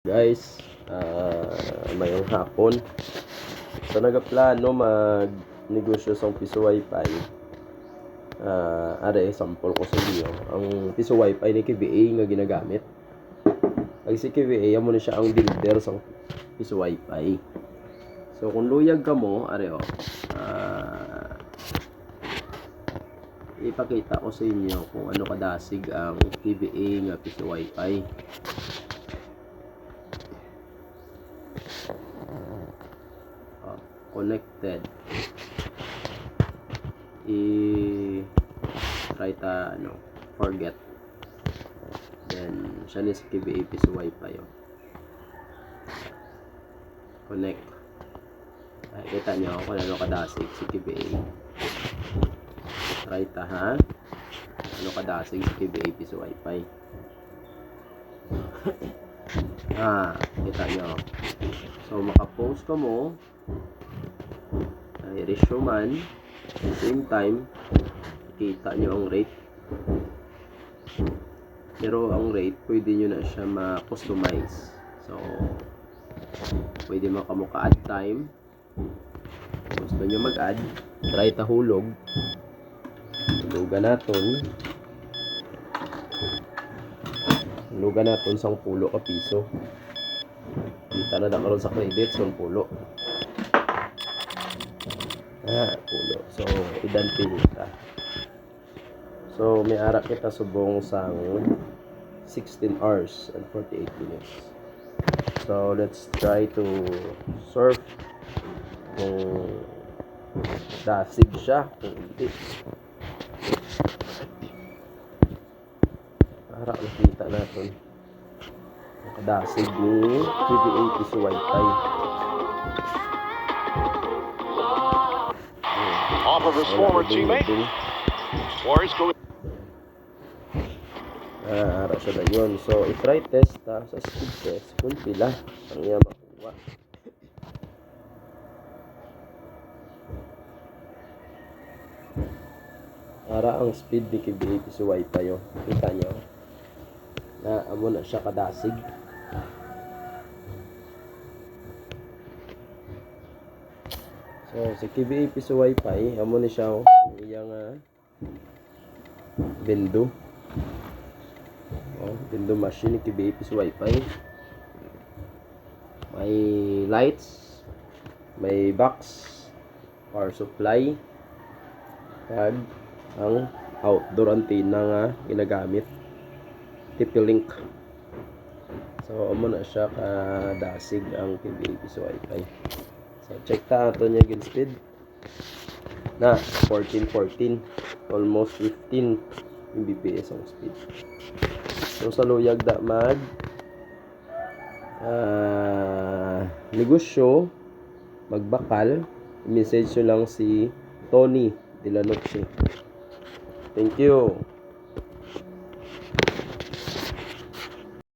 Guys, mayong hapon. So nagaplano mag-negosyo sa piso wifi. Are sample ko sa inyo ang piso wifi ni KBA nga ginagamit. Ang si KBA amo na siya ang builder sa piso wifi. So kung luyag ka mo, are ipakita ko sa inyo kung ano kadasig ang KBA nga piso wifi. Connected, try ta forget, then siya ni sa KBA piso wifi connect. Kita nyo kung ano kadasig si KBA. Try ta ha, ano kadasig si KBA piso wifi. Kita nyo. So makapost ka mo ay ratio man, at the same time kita nyo ang rate, pero ang rate pwede nyo na siya ma-customize. So pwede mo ka-add time. Gusto nyo mag-add, try ta hulugan naton 10 ka piso. Kita na karon sa credit 10 pulo. Pulo. So idan pinita. So may ara kita subong sang 16 hours and 48 minutes. So let's try to surf kung dasig siya, kung hindi. Para nakita natin kadasig ni KBA piso wifi. Off of his former teammate. Suarez going. Ara siya na yun. So, i-try test sa speed test kung pila ang iya makuha. Ara ang speed ni KBA piso wifi yun. Kita nyo na amo na siya kadasig. So, si KBA piso wifi amo ni siya iyang bendo. Bendo machine ni KBA piso wifi. May lights, may box, power supply, kag ang outdoor antenna nga ginagamit, TP-Link. So amo na siya kadasig ang KBA piso wifi. So check ta ato niya gid speed na 14 almost 15 Mbps ang speed. So sa luyag da mag negosyo, magbakal, message nyo lang si Tony de la Noche. Thank you.